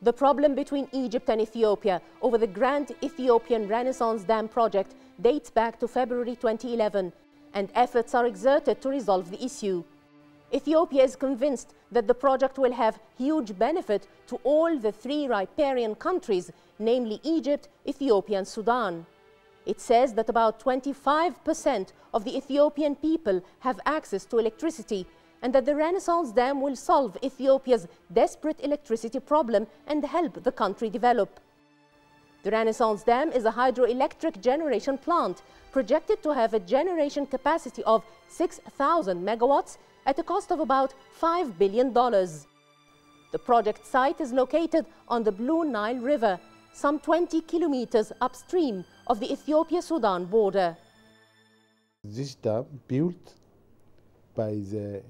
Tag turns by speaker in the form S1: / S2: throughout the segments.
S1: The problem between Egypt and Ethiopia over the Grand Ethiopian Renaissance Dam project dates back to February 2011, and efforts are exerted to resolve the issue. Ethiopia is convinced that the project will have huge benefit to all the three riparian countries, namely Egypt, Ethiopia and Sudan. It says that about 25% of the Ethiopian people have access to electricity, and that the Renaissance Dam will solve Ethiopia's desperate electricity problem and help the country develop. The Renaissance Dam is a hydroelectric generation plant projected to have a generation capacity of 6,000 megawatts at a cost of about $5 billion. The project site is located on the Blue Nile River, some 20 kilometers upstream of the Ethiopia-Sudan border.
S2: This dam built by the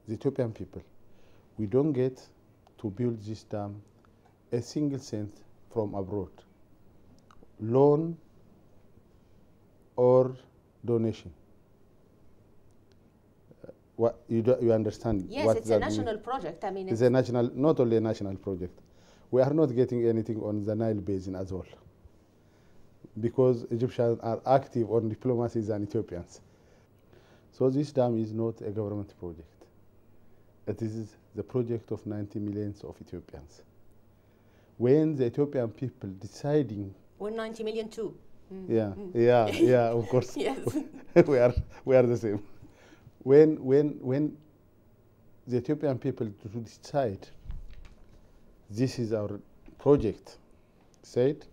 S2: Ethiopian people. We don't get to build this dam a single cent from abroad, loan or donation. You understand?
S1: Yes,
S2: what
S1: it's a national project. I mean,
S2: it's a national, not only a national project. We are not getting anything on the Nile Basin at all, because Egyptians are active on diplomacy than Ethiopians. So this dam is not a government project. It is the project of 90 millions of Ethiopians. When the Ethiopian people deciding...
S1: We're 90 million too.
S2: Yeah, of course.
S1: Yes.
S2: we are the same. When the Ethiopian people to decide this is our project, said,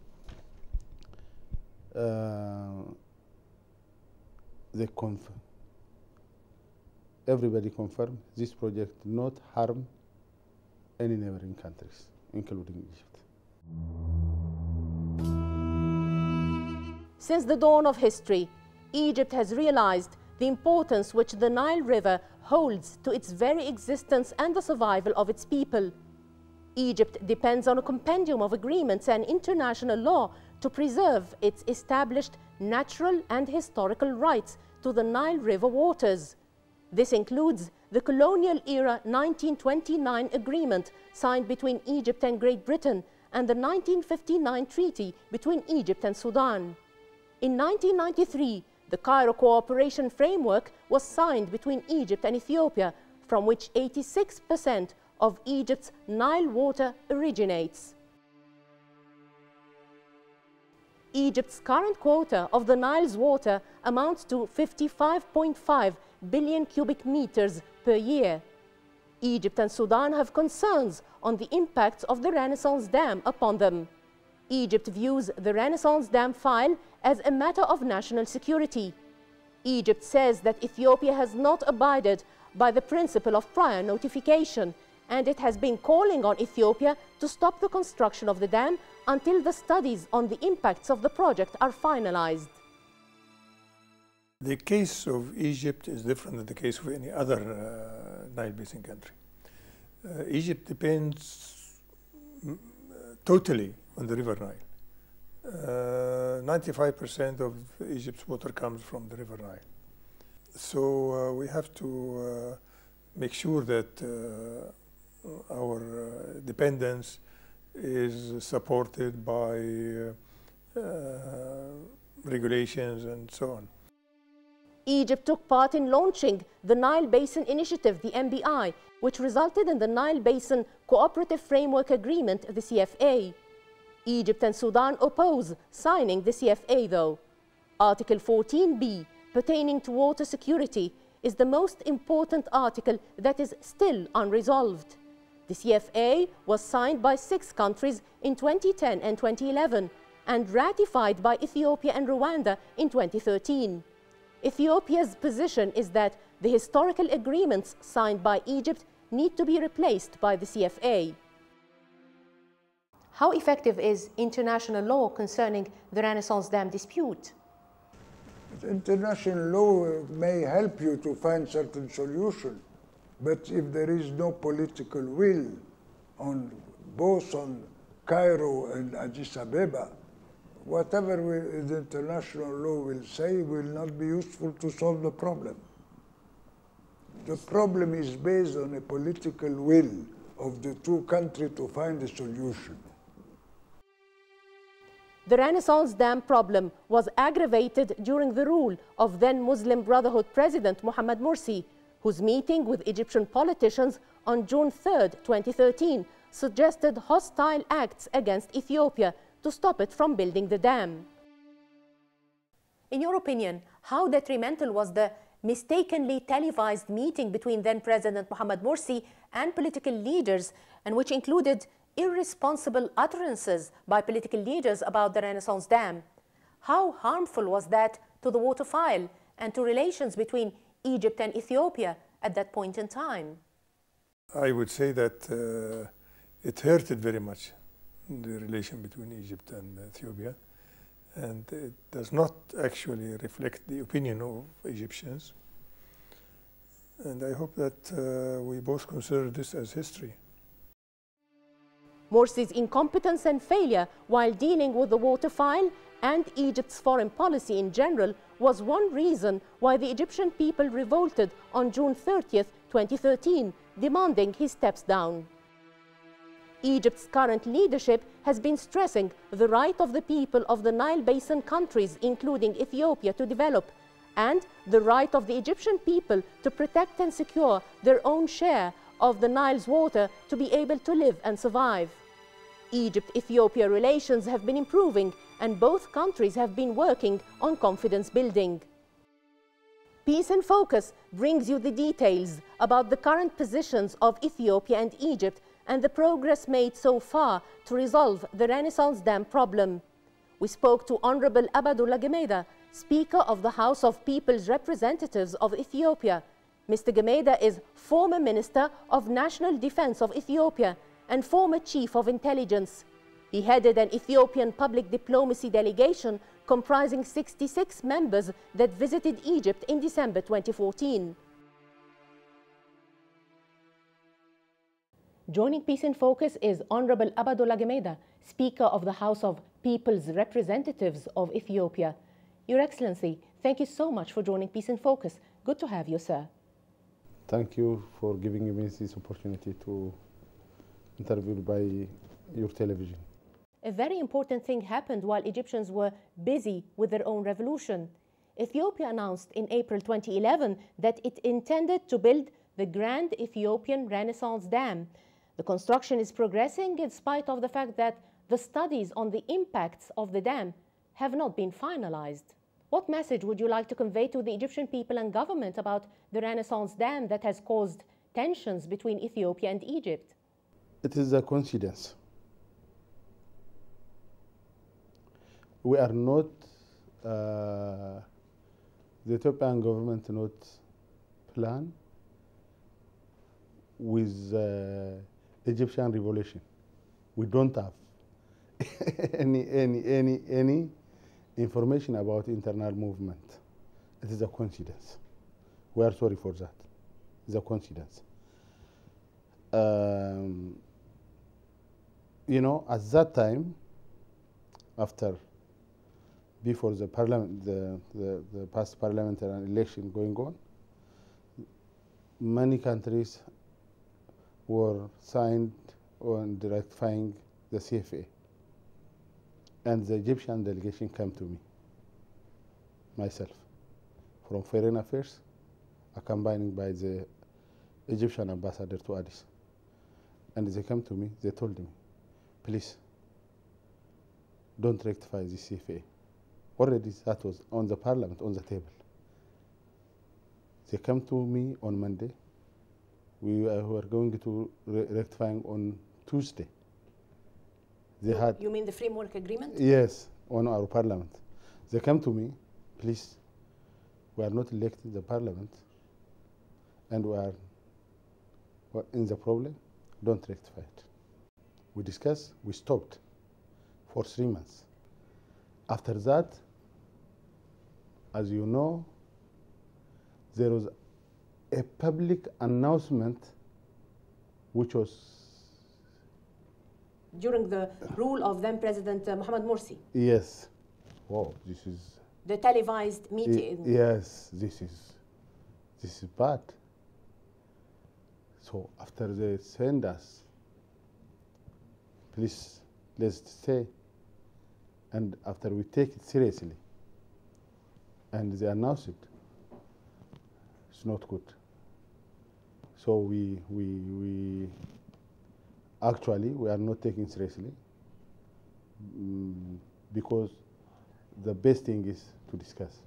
S2: everybody confirmed this project not harm any neighboring countries, including Egypt.
S1: Since the dawn of history, Egypt has realized the importance which the Nile River holds to its very existence and the survival of its people. Egypt depends on a compendium of agreements and international law to preserve its established natural and historical rights to the Nile River waters. This includes the colonial-era 1929 agreement signed between Egypt and Great Britain and the 1959 treaty between Egypt and Sudan. In 1993, the Cairo Cooperation Framework was signed between Egypt and Ethiopia, from which 86% of Egypt's Nile water originates. Egypt's current quota of the Nile's water amounts to 55.5 billion cubic meters per year. Egypt and Sudan have concerns on the impacts of the Renaissance Dam upon them. Egypt views the Renaissance Dam file as a matter of national security. Egypt says that Ethiopia has not abided by the principle of prior notification, and it has been calling on Ethiopia to stop the construction of the dam until the studies on the impacts of the project are finalized.
S3: The case of Egypt is different than the case of any other Nile Basin country. Egypt depends totally on the River Nile. 95% of Egypt's water comes from the River Nile. So we have to make sure that our dependence is supported by regulations and so on.
S1: Egypt took part in launching the Nile Basin Initiative, the NBI, which resulted in the Nile Basin Cooperative Framework Agreement, the CFA. Egypt and Sudan oppose signing the CFA, though. Article 14b, pertaining to water security, is the most important article that is still unresolved. The CFA was signed by 6 countries in 2010 and 2011 and ratified by Ethiopia and Rwanda in 2013. Ethiopia's position is that the historical agreements signed by Egypt need to be replaced by the CFA. How effective is international law concerning the Renaissance Dam dispute?
S4: International law may help you to find certain solutions, but if there is no political will both on Cairo and Addis Ababa, whatever the international law will say will not be useful to solve the problem. The problem is based on a political will of the two countries to find a solution.
S1: The Renaissance Dam problem was aggravated during the rule of then Muslim Brotherhood President Mohamed Morsi, whose meeting with Egyptian politicians on June 3, 2013, suggested hostile acts against Ethiopia to stop it from building the dam. In your opinion, how detrimental was the mistakenly televised meeting between then President Mohamed Morsi and political leaders, and which included irresponsible utterances by political leaders about the Renaissance Dam? How harmful was that to the water file and to relations between Egypt and Ethiopia at that point in time?
S3: I would say that it hurted very much, the relation between Egypt and Ethiopia, and it does not actually reflect the opinion of Egyptians. And I hope that we both consider this as history.
S1: Morsi's incompetence and failure while dealing with the water file and Egypt's foreign policy in general was one reason why the Egyptian people revolted on June 30, 2013, demanding he steps down. Egypt's current leadership has been stressing the right of the people of the Nile Basin countries, including Ethiopia, to develop, and the right of the Egyptian people to protect and secure their own share of the Nile's water to be able to live and survive. Egypt-Ethiopia relations have been improving, and both countries have been working on confidence building. Peace in Focus brings you the details about the current positions of Ethiopia and Egypt and the progress made so far to resolve the Renaissance Dam problem. We spoke to Honorable Abadullah Gemeda, Speaker of the House of People's Representatives of Ethiopia. Mr. Gemeda is former Minister of National Defense of Ethiopia and former Chief of Intelligence. He headed an Ethiopian public diplomacy delegation comprising 66 members that visited Egypt in December 2014. Joining Peace in Focus is Honorable Abadullah Gemeda, Speaker of the House of People's Representatives of Ethiopia. Your Excellency, thank you so much for joining Peace in Focus. Good to have you, sir.
S2: Thank you for giving me this opportunity to interview by your television.
S1: A very important thing happened while Egyptians were busy with their own revolution. Ethiopia announced in April 2011 that it intended to build the Grand Ethiopian Renaissance Dam. The construction is progressing in spite of the fact that the studies on the impacts of the dam have not been finalized. What message would you like to convey to the Egyptian people and government about the Renaissance Dam that has caused tensions between Ethiopia and Egypt?
S2: It is a coincidence. We are not, the Ethiopian government not plan with Egyptian revolution. We don't have any information about internal movement. It is a coincidence. We are sorry for that. It's a coincidence. You know, at that time, before the parliament, the past parliamentary election going on, many countries were signed on ratifying the CFA. And the Egyptian delegation came to me, myself, from Foreign Affairs, accompanied by the Egyptian ambassador to Addis. And they came to me, they told me, please, don't rectify the CFA. Already that was on the parliament, on the table. They came to me on Monday. We were going to rectifying on Tuesday. They had.
S1: You mean the framework agreement?
S2: Yes, on our parliament. They came to me, please, we are not elected the parliament, and we are in the problem, don't rectify it. We discussed, we stopped for 3 months. After that, as you know, there was a public announcement which was
S1: during the rule of then President Mohamed Morsi.
S2: Yes. Wow, this is
S1: the televised meeting.
S2: Yes, this is bad. So after they send us, please, let's stay And after we take it seriously, and they announce it, it's not good. So we actually are not taking seriously, because the best thing is to discuss,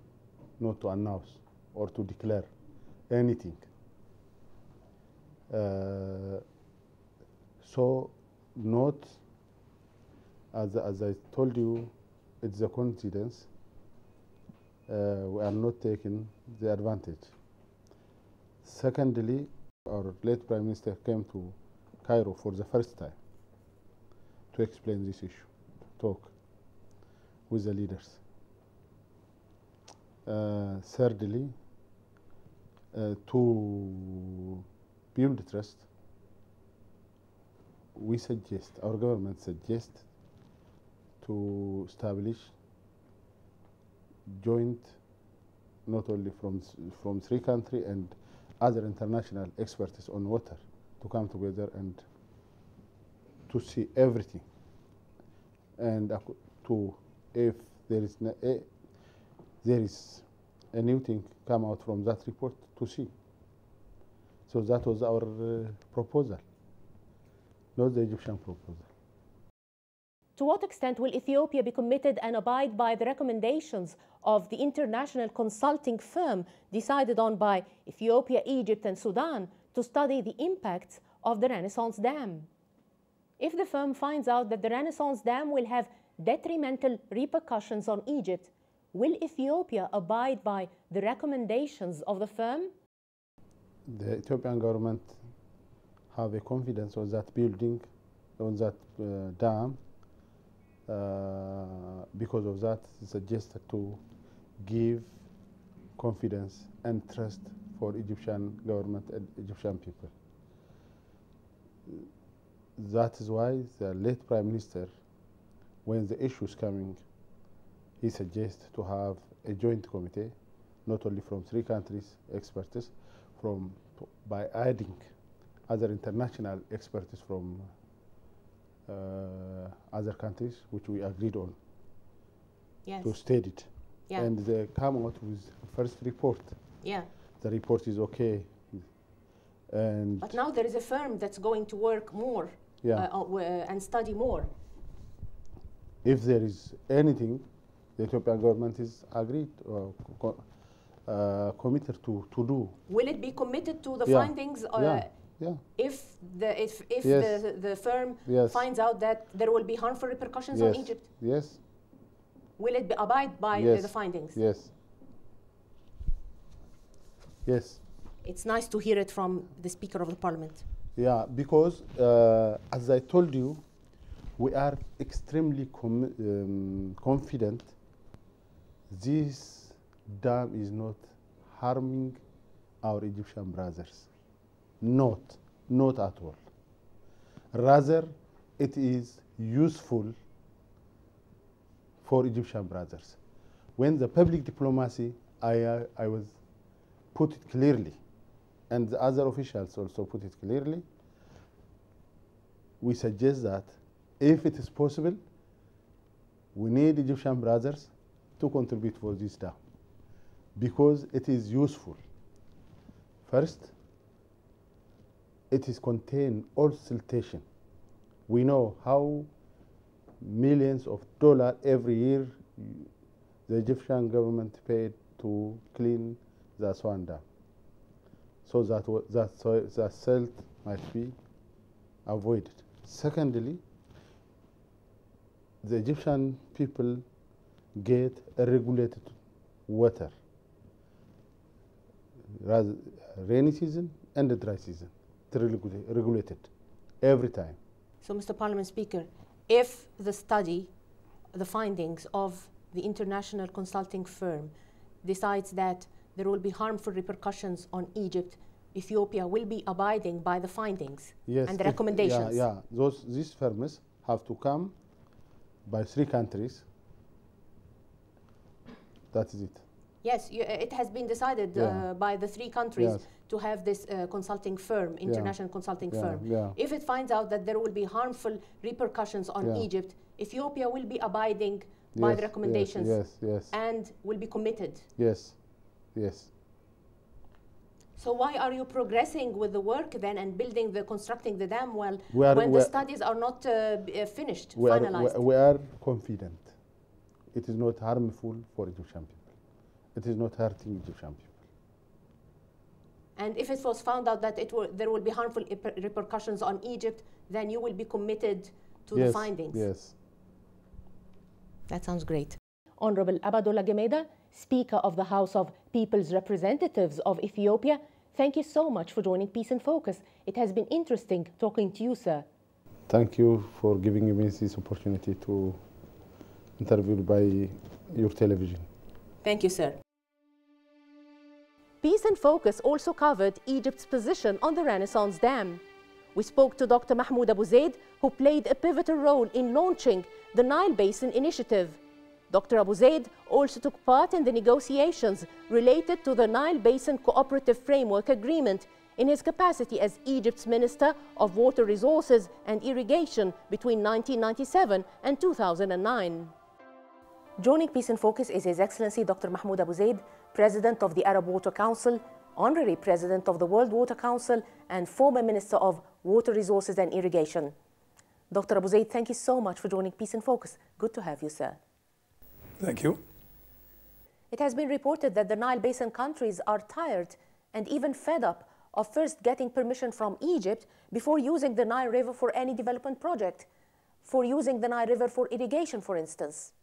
S2: not to announce or to declare anything. So not, as I told you, it's a coincidence. We are not taking the advantage. Secondly, our late Prime Minister came to Cairo for the first time to explain this issue, to talk with the leaders. Thirdly, to build trust, we suggest, our government suggests, to establish joint, not only from 3 countries and other international experts on water, to come together and to see everything, and to, if there is a new thing come out from that report, to see. So that was our proposal, not the Egyptian proposal.
S1: To what extent will Ethiopia be committed and abide by the recommendations of the international consulting firm decided on by Ethiopia, Egypt, and Sudan to study the impacts of the Renaissance Dam? If the firm finds out that the Renaissance Dam will have detrimental repercussions on Egypt, will Ethiopia abide by the recommendations of the firm?
S2: The Ethiopian government have a confidence on that building, on that dam. Because of that, suggested to give confidence and trust for Egyptian government and Egyptian people. That is why the late Prime Minister, when the issue is coming, he suggests to have a joint committee, not only from 3 countries experts, by adding other international experts from other countries, which we agreed on,
S1: yes,
S2: to study it.
S1: Yeah.
S2: And they come out with first report.
S1: Yeah.
S2: The report is okay.
S1: But now there is a firm that's going to work more,
S2: yeah,
S1: and study more.
S2: If there is anything, the Ethiopian government is agreed or committed to do.
S1: Will it be committed to the
S2: Yeah.
S1: findings?
S2: Yeah.
S1: If
S2: Yes.
S1: the firm
S2: Yes.
S1: finds out that there will be harmful repercussions
S2: Yes.
S1: on Egypt,
S2: Yes.
S1: will it abide by
S2: Yes.
S1: the findings?
S2: Yes. Yes.
S1: It's nice to hear it from the Speaker of the Parliament.
S2: Yeah, because as I told you, we are extremely confident this dam is not harming our Egyptian brothers. Not at all. Rather, it is useful for Egyptian brothers. When the public diplomacy, I was put it clearly, and the other officials also put it clearly, we suggest that if it is possible, we need Egyptian brothers to contribute for this dam, because it is useful. First, it is contain all siltation. We know how millions of dollars every year the Egyptian government paid to clean the Aswan Dam. So that silt might be avoided. Secondly, the Egyptian people get a regulated water, rather rainy season and the dry season, regulated every time.
S1: So, Mr. Parliament Speaker, if the study, the findings of the international consulting firm decides that there will be harmful repercussions on Egypt, Ethiopia will be abiding by the findings,
S2: yes,
S1: and the recommendations?
S2: Yeah. These firms have to come by 3 countries. That is it.
S1: Yes, it has been decided by the 3 countries to have this consulting firm, international consulting firm.
S2: Yeah.
S1: If it finds out that there will be harmful repercussions on Egypt, Ethiopia will be abiding by the recommendations.
S2: Yes.
S1: And will be committed.
S2: Yes.
S1: So why are you progressing with the work then and constructing the dam when the studies are not finished, finalized?
S2: We are confident. It is not harmful for Egyptian people. It is not hurting Egyptian people.
S1: And if it was found out that there will be harmful repercussions on Egypt, then you will be committed to the findings?
S2: Yes.
S1: That sounds great. Honorable Abadola Gemeda, Speaker of the House of People's Representatives of Ethiopia, thank you so much for joining Peace in Focus. It has been interesting talking to you, sir.
S2: Thank you for giving me this opportunity to interview by your television.
S1: Thank you, sir. Peace in Focus also covered Egypt's position on the Renaissance Dam. We spoke to Dr. Mahmoud Abu Zaid, who played a pivotal role in launching the Nile Basin Initiative. Dr. Abu Zaid also took part in the negotiations related to the Nile Basin Cooperative Framework Agreement in his capacity as Egypt's Minister of Water Resources and Irrigation between 1997 and 2009. Joining Peace in Focus is His Excellency Dr. Mahmoud Abu Zaid, President of the Arab Water Council, Honorary President of the World Water Council, and former Minister of Water Resources and Irrigation. Dr. Abu Zaid, thank you so much for joining Peace in Focus. Good to have you, sir.
S3: Thank you.
S1: It has been reported that the Nile Basin countries are tired and even fed up of first getting permission from Egypt before using the Nile River for any development project, for using the Nile River for irrigation, for instance.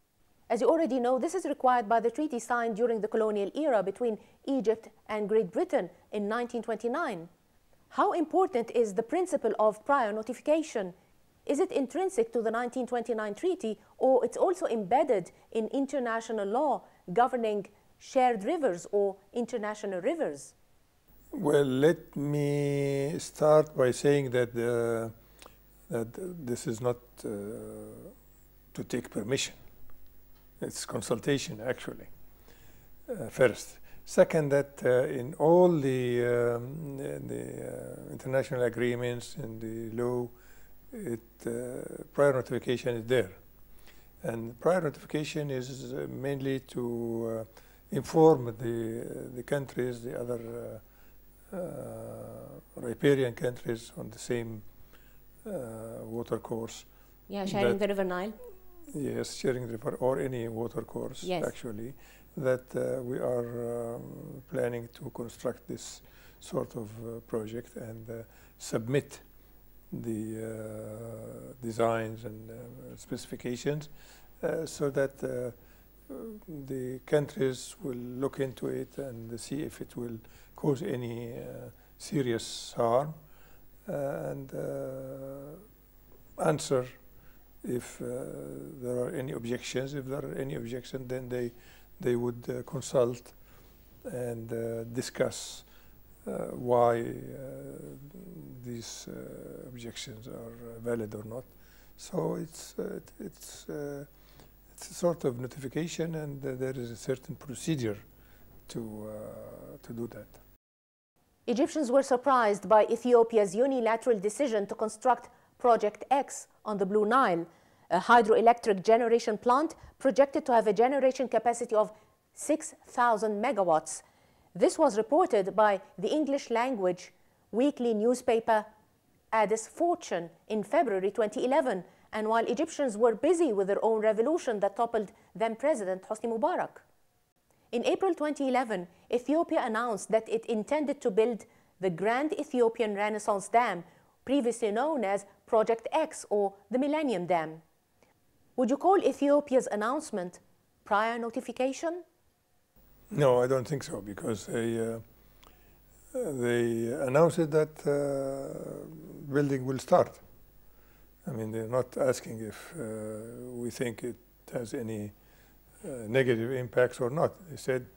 S1: As you already know, this is required by the treaty signed during the colonial era between Egypt and Great Britain in 1929. How important is the principle of prior notification? Is it intrinsic to the 1929 treaty, or it's also embedded in international law governing shared rivers or international rivers?
S3: Well, let me start by saying that this is not to take permission. It's consultation, actually, first. Second, that in all the international agreements and the law, prior notification is there. And prior notification is mainly to inform the countries, the other riparian countries on the same water course.
S1: Yeah, sharing the River Nile.
S3: Yes, sharing the river or any water course, yes. Actually, that we are planning to construct this sort of project and submit the designs and specifications so that the countries will look into it and see if it will cause any serious harm and answer if there are any objections. If there are any objections, then they would consult and discuss why these objections are valid or not. So it's a sort of notification, and there is a certain procedure to do that.
S1: Egyptians were surprised by Ethiopia's unilateral decision to construct Project X on the Blue Nile, a hydroelectric generation plant projected to have a generation capacity of 6,000 megawatts. This was reported by the English language weekly newspaper Addis Fortune in February 2011, and while Egyptians were busy with their own revolution that toppled then President Hosni Mubarak. In April 2011, Ethiopia announced that it intended to build the Grand Ethiopian Renaissance Dam, previously known as Project X or the Millennium Dam. Would you call Ethiopia's announcement prior notification?
S3: No, I don't think so, because they announced that building will start. I mean, they're not asking if we think it has any negative impacts or not. They said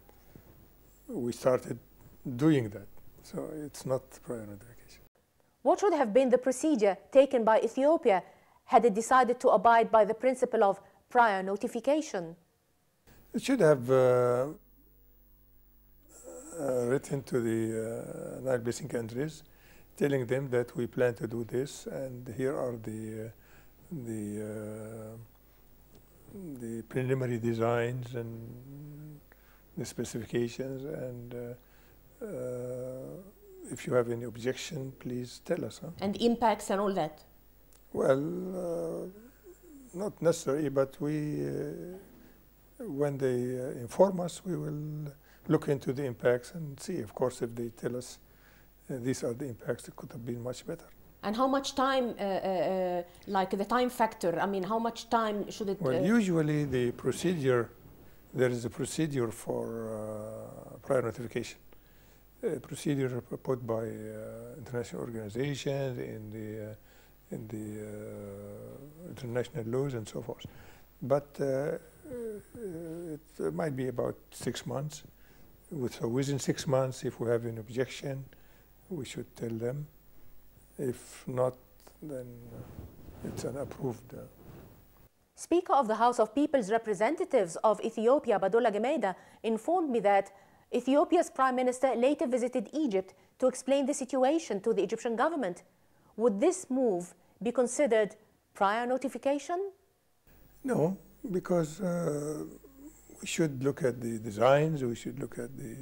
S3: we started doing that. So it's not prior notification.
S1: What should have been the procedure taken by Ethiopia had it decided to abide by the principle of prior notification?
S3: It should have written to the Nile Basin countries, telling them that we plan to do this, and here are the the preliminary designs and the specifications, and if you have any objection, please tell us. Huh?
S1: And impacts and all that?
S3: Well, not necessary, but we, when they inform us, we will look into the impacts and see. Of course, if they tell us these are the impacts, it could have been much better.
S1: And how much time, like the time factor, I mean, how much time should it...
S3: Well, usually the procedure, there is a procedure for prior notification. A procedure put by international organizations in the international laws and so forth. But it might be about 6 months. So within 6 months, if we have an objection, we should tell them. If not, then it's an approved.
S1: Speaker of the House of People's Representatives of Ethiopia, Badola Gemeda, informed me that Ethiopia's Prime Minister later visited Egypt to explain the situation to the Egyptian government. Would this move be considered prior notification?
S3: No, because we should look at the designs, we should look at the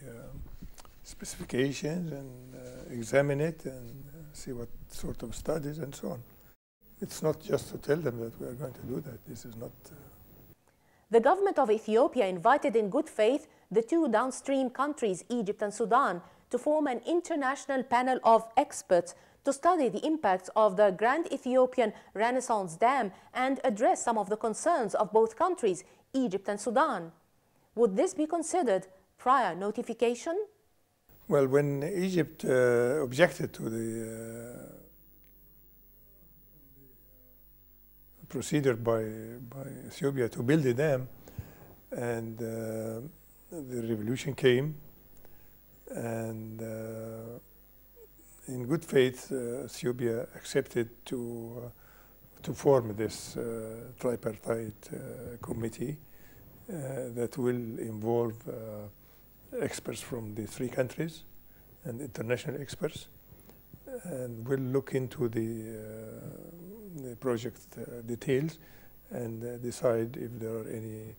S3: specifications and examine it and see what sort of studies and so on. It's not just to tell them that we are going to do that. This is not...
S1: The government of Ethiopia invited in good faith the two downstream countries, Egypt and Sudan, to form an international panel of experts to study the impacts of the Grand Ethiopian Renaissance Dam and address some of the concerns of both countries, Egypt and Sudan. Would this be considered prior notification?
S3: Well, when Egypt objected to the procedure by Ethiopia to build the dam, and the revolution came, and in good faith, Ethiopia accepted to form this tripartite committee that will involve experts from the three countries and international experts, and will look into the project details and decide if there are any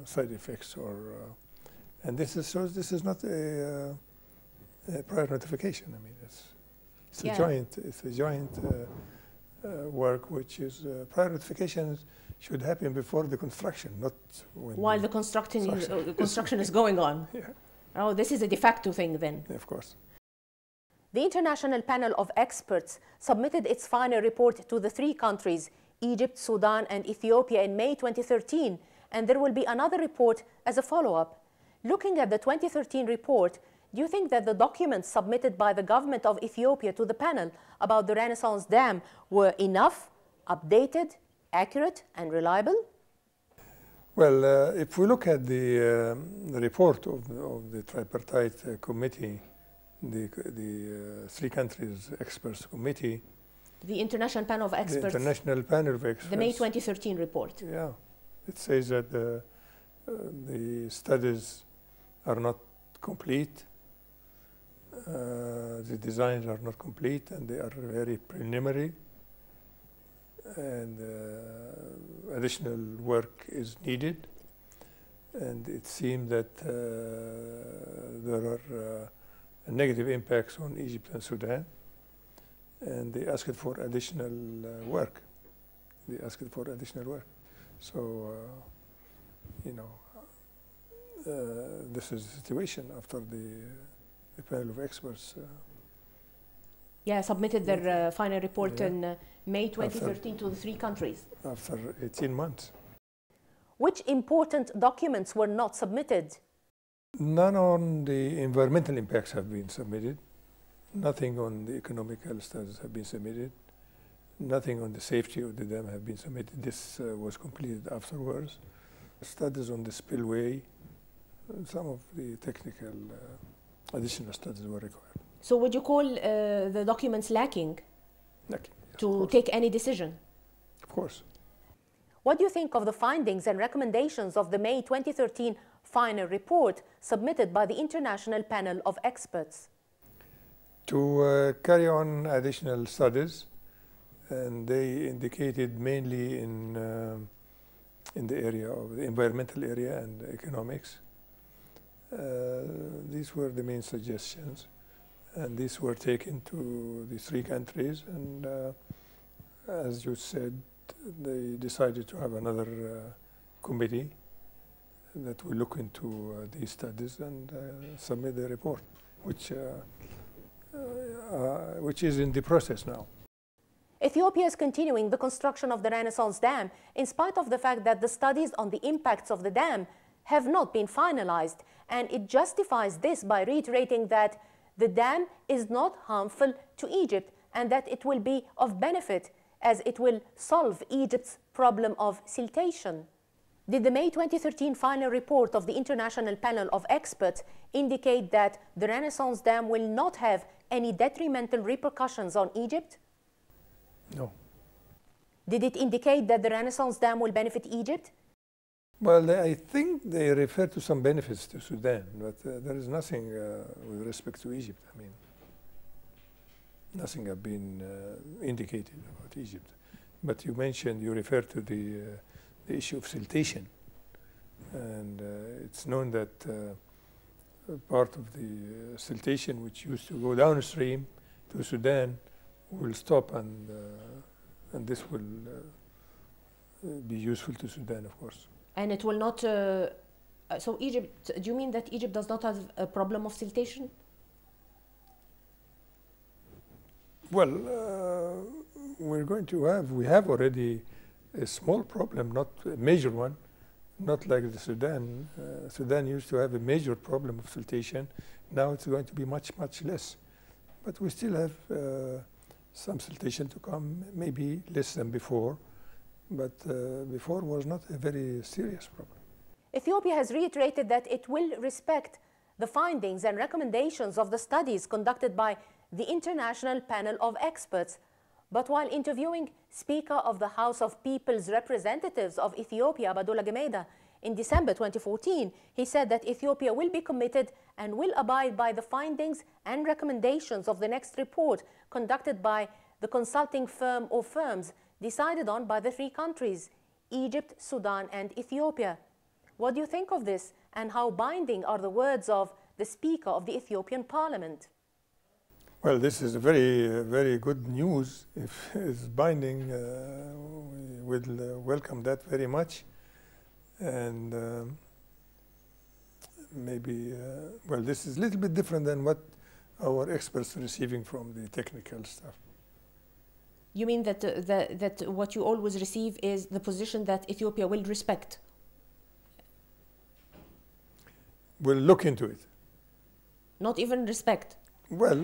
S3: side effects or and this is not a prior notification. I mean, it's a joint work, which is prior notifications should happen before the construction, not when
S1: while the construction is going on.
S3: Yeah.
S1: Oh, this is a de facto thing then.
S3: Of course.
S1: The international panel of experts submitted its final report to the three countries, Egypt, Sudan, and Ethiopia, in May 2013, and there will be another report as a follow-up. Looking at the 2013 report, do you think that the documents submitted by the government of Ethiopia to the panel about the Renaissance Dam were enough, updated, accurate, and reliable?
S3: Well, if we look at the report of the tripartite committee, the three countries experts committee,
S1: the international panel of experts,
S3: the international panel of experts,
S1: the May 2013 report.
S3: Yeah, it says that the studies are not complete, the designs are not complete, and they are very preliminary, and additional work is needed. And it seems that there are negative impacts on Egypt and Sudan, and they asked for additional work. So, you know, this is the situation after the panel of experts.
S1: Yeah, submitted their final report in May 2013 to the three countries.
S3: After 18 months.
S1: Which important documents were not submitted?
S3: None on the environmental impacts have been submitted. Nothing on the economical studies have been submitted. Nothing on the safety of the dam have been submitted. This was completed afterwards. Studies on the spillway, some of the technical additional studies were required.
S1: So would you call the documents lacking?
S3: Lacking, yes,
S1: to take any decision?
S3: Of course.
S1: What do you think of the findings and recommendations of the May 2013 final report submitted by the International Panel of Experts?
S3: To carry on additional studies, and they indicated mainly in in the area of the environmental area and economics. These were the main suggestions, and these were taken to the three countries, and as you said, they decided to have another committee that will look into these studies and submit the report, which is in the process now.
S1: Ethiopia is continuing the construction of the Renaissance Dam in spite of the fact that the studies on the impacts of the dam have not been finalized, and it justifies this by reiterating that the dam is not harmful to Egypt and that it will be of benefit as it will solve Egypt's problem of siltation. Did the May 2013 final report of the International Panel of Experts indicate that the Renaissance Dam will not have any detrimental repercussions on Egypt?
S3: No.
S1: Did it indicate that the Renaissance Dam will benefit Egypt?
S3: Well, I think they refer to some benefits to Sudan, but there is nothing with respect to Egypt. I mean, nothing have been indicated about Egypt. But you mentioned, you referred to the issue of siltation. And it's known that part of the siltation which used to go downstream to Sudan will stop, and this will be useful to Sudan, of course.
S1: And it will not, so Egypt, do you mean that Egypt does not have a problem of siltation?
S3: Well, we have already a small problem, not a major one, not like the Sudan. Sudan used to have a major problem of siltation. Now it's going to be much, much less. But we still have some siltation to come, maybe less than before. But before was not a very serious problem.
S1: Ethiopia has reiterated that it will respect the findings and recommendations of the studies conducted by the International Panel of Experts. But while interviewing Speaker of the House of People's Representatives of Ethiopia, Badola Gemeda, in December 2014, he said that Ethiopia will be committed and will abide by the findings and recommendations of the next report conducted by the consulting firm or firms decided on by the three countries, Egypt, Sudan, and Ethiopia. What do you think of this, and how binding are the words of the Speaker of the Ethiopian Parliament?
S3: Well, this is very, very good news. If it's binding, we will welcome that very much. And maybe, well, this is a little bit different than what our experts are receiving from the technical stuff.
S1: You mean that, that what you always receive is the position that Ethiopia will respect?
S3: We'll look into it.
S1: Not even respect?
S3: Well,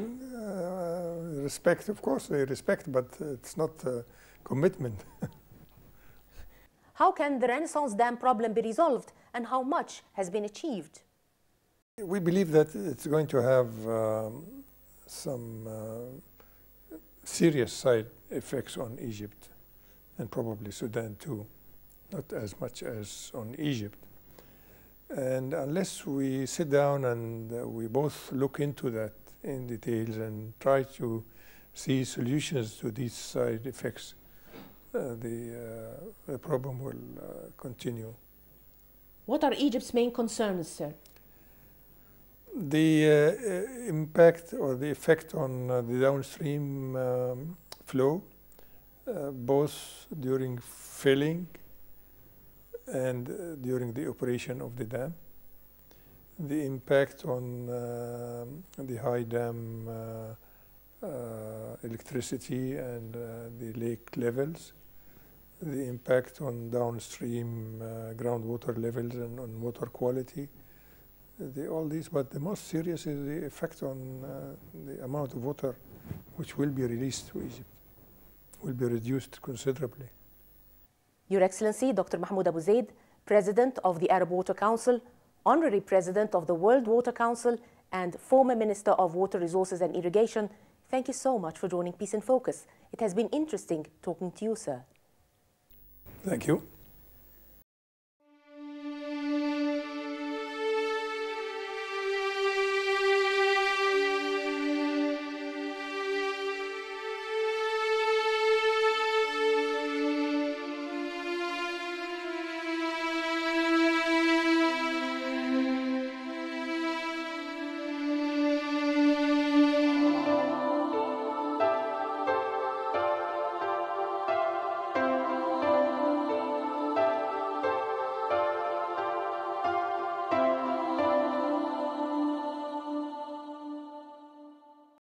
S3: respect, of course, they respect, but it's not a commitment.
S1: How can the Renaissance Dam problem be resolved, and how much has been achieved?
S3: We believe that it's going to have some serious side effects on Egypt, and probably Sudan too, not as much as on Egypt. And unless we sit down and we both look into that in details and try to see solutions to these side effects, the problem will continue.
S1: What are Egypt's main concerns, sir?
S3: The impact or the effect on the downstream flow, both during filling and during the operation of the dam. The impact on the high dam electricity and the lake levels. The impact on downstream groundwater levels and on water quality. All these, but the most serious is the effect on the amount of water which will be released to Egypt, will be reduced considerably.
S1: Your Excellency, Dr. Mahmoud Abu Zaid, President of the Arab Water Council, Honorary President of the World Water Council, and former Minister of Water Resources and Irrigation, thank you so much for joining Peace in Focus. It has been interesting talking to you, sir.
S3: Thank you.